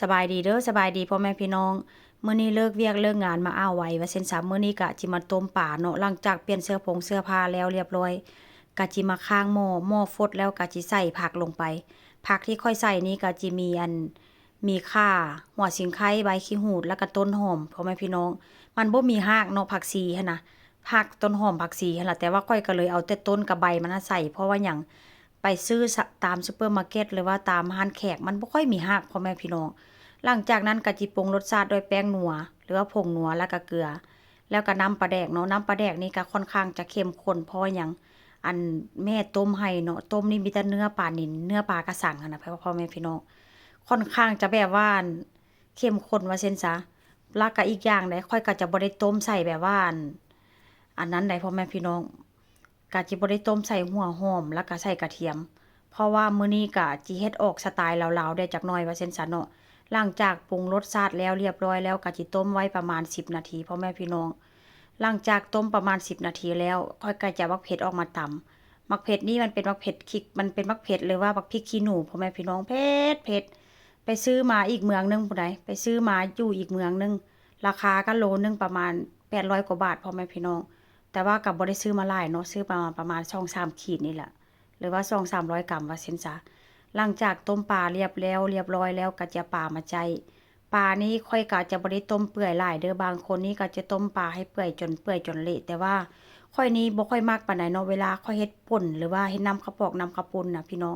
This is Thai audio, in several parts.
สบายดีเด้อสบายดีพ่อแม่พี่น้องมื้อนี้เลิกเวียกเลิกงานมาอ้าวไว้ว่าเส้นมื้อนี้กะจิมาต้มป่าเนาะหลังจากเปลี่ยนเสื้อผ้าแล้วเรียบร้อยกะจิมาข้างหม้อฟดแล้วกะจิใส่ผักลงไปผักที่ค่อยใส่นี้กะจิมีข่าหัวสิงไคใบขี้หูดแล้วก็ต้นหอมพ่อแม่พี่น้องมันบ่มีรากเนาะผักชีหั่นน่ะผักต้นหอมผักชีหั่นล่ะแต่ว่าค่อยก็เลยเอาแต่ต้นกับใบมันใส่เพราะว่าหยังไปซื้อตามซุปเปอร์มาร์เก็ตหรือว่าตามร้านแขกมันบ่ค่อยมีรากพ่อแม่พี่น้อง หลังจากนั้นก็จิปรุงรสชาติด้วยแป้งนัวหรือว่าผงนัวแล้วก็เกลือแล้วก็น้ำปลาแดกเนาะน้ำปลาแดกนี่ก็ค่อนข้างจะเข้มข้นเพราะหยังอันแม่ต้มให้เนาะต้มนี่มีแต่เนื้อปลานิ่นเนื้อปลากระสังนะพ่อแม่พี่น้องค่อนข้างจะแบบว่าเข้มข้นว่าเช่นซะแล้วก็อีกอย่างใดค่อยก็จะบ่ได้ต้มใส่แบบว่าอันนั้นใดพ่อแม่พี่น้องก็จิบ่ได้ต้มใส่หัวหอมแล้วก็ใส่กระเทียมเพราะว่ามื้อนี้ก็จิเฮ็ดออกสไตล์ลาวๆได้จักหน่อยว่าเช่นซะเนาะ หลังจากปรุงรสชาติแล้วเรียบร้อยแล้วก็จิต้มไว้ประมาณ10นาทีพ่อแม่พี่น้องหลังจากต้มประมาณ10นาทีแล้วค่อยก็จะมักเผ็ดออกมาตำมักเผ็ดนี่มันเป็นมักเผ็ดคิกมันเป็นมักเผ็ดหรือว่ามักพริกขี้หนูพ่อแม่พี่น้องเผ็ดไปซื้อมาอีกเมืองนึงผู้ใดไปซื้อมาอยู่อีกเมืองนึงราคาก็โลนึงประมาณ800กว่าบาทพ่อแม่พี่น้องแต่ว่าก็บ่ได้ซื้อมาหลายเนาะซื้อประมาณ2-3ขีดนี่แหละหรือว่า200-300 กรัมว่าเช่นซะ หลังจากต้มปลาเรียบร้อยแล้วก็จะปลามาใจปลานี้ค่อยก็จะบ่ได้ต้มเปื่อยหลายเด้อบางคนนี่ก็จะต้มปลาให้เปื่อยจนเละแต่ว่าค่อยนี้บ่ค่อยมักปานใดเนาะเวลาค่อยเฮ็ดป่นหรือว่าเฮ็ดน้ำข้าวปอกน้ำข้าวปุ้นน่ะพี่น้อง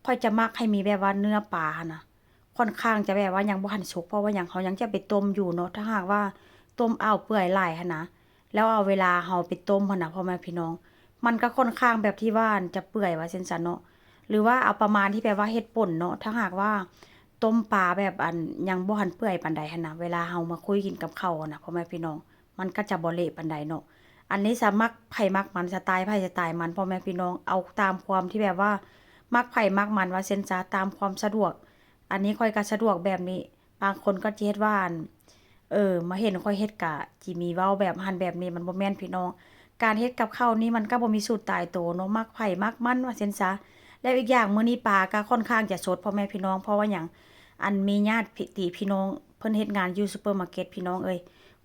ค่อยจะมักให้มีแบบว่าเนื้อปลาหั่นน่ะค่อนข้างจะแบบว่ายังบ่ทันสุกเพราะว่าหยังเขายังจะไปต้มอยู่เนาะถ้าหากว่าต้มอ้าวเปื่อยหลายหั่นนะแล้วเอาเวลาเฮาไปต้มหั่นน่ะพ่อแม่พี่น้องมันก็ค่อนข้างแบบที่ว่าจะเปื่อยว่าซั่นซะเนาะ หรือว่าเอาประมาณที่แบบว่าเฮ็ดป่นเนาะถ้าหากว่าต้มปลาแบบยังบ่ทันเปื่อยปานใดหั้นน่ะเวลาเฮามาคุยกินกับข้าวน่ะพ่อแม่พี่น้องมันก็จะบ่เละปานใดเนาะอันนี้สมักไผมักมันสไตล์ไผสไตล์มันพ่อแม่พี่น้องเอาตามความที่แบบว่ามักไผมักมันว่าเซ็นซะตามความสะดวกอันนี้ข้อยก็สะดวกแบบนี้บางคนก็สิเฮ็ดว่ามาเห็นข้อยเฮ็ดก็สิมีเว้าแบบหั้นแบบนี้มันบ่แม่นพี่น้องการเฮ็ดกับข้าวนี่มันก็บ่มีสูตรตายตัวเนาะมักไผมักมันว่าเซ็นซะ แล้วอีกอย่างมื้อนี้ปลาก็ค่อนข้างจะสดพ่อแม่พี่น้องเพราะว่าหยังมีญาติพี่น้องเพิ่นเฮ็ดงานอยู่ซุปเปอร์มาร์เก็ตพี่น้องเอ้ย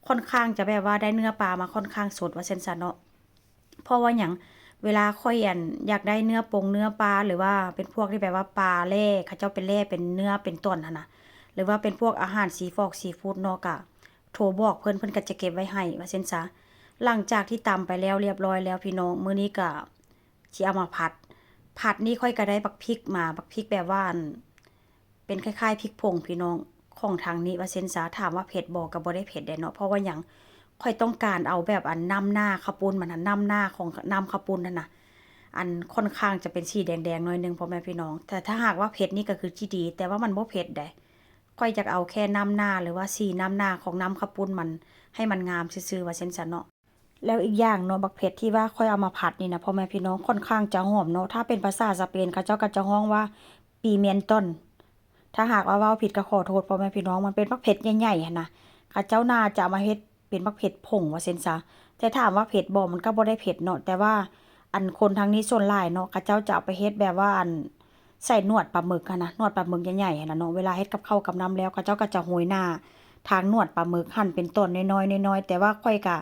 ค่อนข้างจะแบบว่าได้เนื้อปลามาค่อนข้างสดว่าซั่นซะเนาะเพราะว่าหยังเวลาข้อยอยากได้เนื้อปลาหรือว่าเป็นพวกที่แบบว่าปลาแล่เขาเจ้าเป็นแล่เป็นเนื้อเป็นต้นหั่นน่ะหรือว่าเป็นพวกอาหารซีฟูดเนาะก็โทรบอกเพิ่นก็จะเก็บไว้ให้ว่าซั่นซะหลังจากที่ตำไปแล้วเรียบร้อยแล้วพี่น้องมื้อนี้ก็สิเอามาผัดนี่ค่อยก็ได้บักพริกมาบักพริกแบบว่าเป็นคล้ายๆพริกผงพี่น้องของทางนี้ว่าเซ็นซาถามว่าเผ็ดบ่ก็บ่ได้เผ็ดได้เนาะเพราะว่าหยังค่อยต้องการเอาแบบนำหน้าข้าวปุ้นมันน่ะนำหน้าของน้ำข้าวปุ้นนั่นน่ะค่อนข้างจะเป็นสีแดงๆหน่อยหนึ่งพ่อแม่พี่น้องแต่ถ้าหากว่าเผ็ดนี่ก็คือที่ดีแต่ว่ามันบ่เผ็ดเด้ค่อยอยากเอาแค่น้ำหน้าหรือว่าสีน้ำหน้าของน้ำข้าวปุ้นมันให้มันงามซื่อๆว่าเซ็นซะเนาะ แล้วอีกอย่างเนาะบักเผ็ดที่ว่าค่อยเอามาผัดนี่นะพ่อแม่พี่น้องค่อนข้างจะหอมเนาะถ้าเป็นภาษาสเปนเขาเจ้าก็จะฮ้องว่า pimienton ถ้าหากว่าเว้าผิดก็ขอโทษพ่อแม่พี่น้องมันเป็นบักเผ็ดใหญ่ๆหั่นน่ะเขาเจ้าน่าจะเอามาเฮ็ดเป็นบักเผ็ดผงว่าซั่นซะแต่ถามว่าเผ็ดบ่มันก็บ่ได้เผ็ดเนาะแต่ว่าคนทางนี้ส่วนหลายเนาะเขาเจ้าจะเอาไปเฮ็ดแบบว่าใส่หนวดปลาหมึกหั้นน่ะหนวดปลาหมึกใหญ่ๆหั่นน่ะเนาะเวลาเฮ็ดกับข้าวกับน้ำแล้วเขาเจ้าก็จะโรยหน้าทางหนวดปลาหมึกหั่นเป็นต้นน้อยๆๆๆแต่ว่าข้อยก็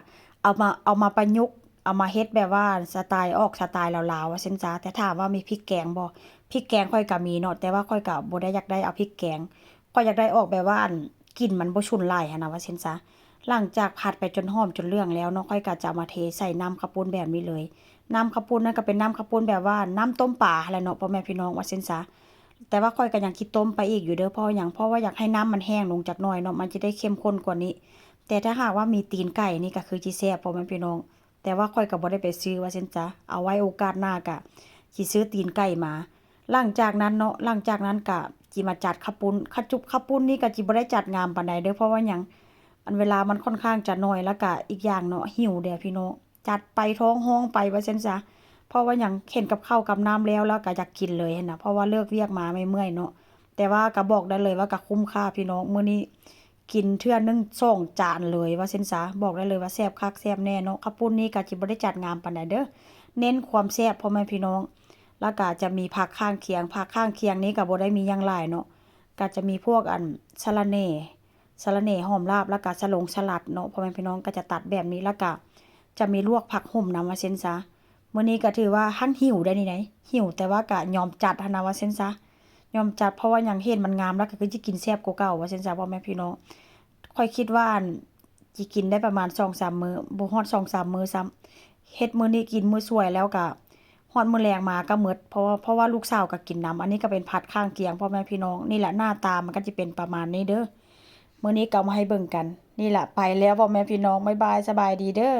เอามาประยุกต์เอามาเฮ็ดแบบว่าสไตล์ลาวๆว่าซั่นจ้ะแต่ถามว่ามีพริกแกงบ่พริกแกงข้อยก็มีเนาะแต่ว่าข้อยก็บ่ได้อยากได้เอาพริกแกงข้อยอยากได้ออกแบบว่ากลิ่นมันบ่ฉุนหลายหั้นน่ะว่าซั่นซะหลังจากผัดไปจนหอมจนเหลืองแล้วเนาะข้อยก็จะเอามาเทใส่น้ำข้าวปุ้นแบบนี้เลยน้ำข้าวปุ้นนั่นก็เป็นน้ำข้าวปุ้นแบบว่าน้ำต้มปลาหั้นแหละเนาะพ่อแม่พี่น้องว่าซั่นซะแต่ว่าข้อยก็ยังคิดต้มไปอีกอยู่เด้อเพราะหยังเพราะว่าอยากให้น้ำมันแห้งลงจักหน่อยเนาะมันจะได้เข้มข้นกว่านี้ แต่ถ้าหากว่ามีตีนไก่นี่ก็คือสิแซ่บพ่อแม่พี่น้องแต่ว่าข้อยก็บ่ได้ไปซื้อว่าซั่นจ้ะเอาไว้โอกาสหน้าก็สิซื้อตีนไก่มาหลังจากนั้นเนาะหลังจากนั้นก็สิมาจัดข้าวปุ้นข้าวปุ้นนี่ก็สิบ่ได้จัดงามปานใดเด้อเพราะว่าหยังเวลามันค่อนข้างจะน้อยแล้วก็อีกอย่างเนาะหิวเด้อพี่น้องจัดไปท้องร้องไปว่าซั่นซะเพราะว่าหยังเห็นกับข้าวกับน้ำแล้วก็อยากกินเลยหั้นน่ะเพราะว่าเลิกเวียกมาเมื่อยๆเนาะแต่ว่าก็บอกได้เลยว่าก็คุ้มค่าพี่น้องมื้อนี้ กินเทื่อหนึ่ง2จานเลยว่าซั่นซะบอกได้เลยว่าแซ่บคักแซ่บแน่เนาะข้าวปุ้นนี่ก็สิบ่ได้จัดงามปานใดเด้อเน้นความแซ่บพ่อแม่พี่น้องแล้วก็จะมีผักข้างเคียงผักข้างเคียงนี้ก็บ่ได้มีหยังหลายเนาะ ก็จะมีพวกสะระแหน่หอมลาบแล้วก็สลัดเนาะพ่อแม่พี่น้องก็จะตัดแบบนี้แล้วก็จะมีลวกผักห่มนำว่าเช่นซะมื้อนี้ก็ถือว่าหั่งหิวได้นี่ไหนหิวแต่ว่าก็ยอมจัดหันนะว่าเช่นซะยอมจัดเพราะว่าหยังเห็นมันงามแล้วก็คือสิกินแซ่บกว่าเก่าว่าเช่นซะพ่อแม่พี่น้องค่อยคิดว่าสิกินได้ประมาณ 2-3 มื้อบ่ฮอด 2-3 มื้อซ้ำเฮ็ดมื้อนี้กินมื้อสวยแล้วก็ฮอดมื้อแลงมาก็หมดเพราะว่าลูกสาวก็กินนำอันนี้ก็เป็นผัดข้างเคียงพ่อแม่พี่น้องนี่แหละหน้าตามันก็สิเป็นประมาณนี้เด้อมื้อนี้ก็เอามาให้เบิ่งกันนี่แหละไปแล้วพ่อแม่พี่น้องบ๊ายบายสบายดีเด้อ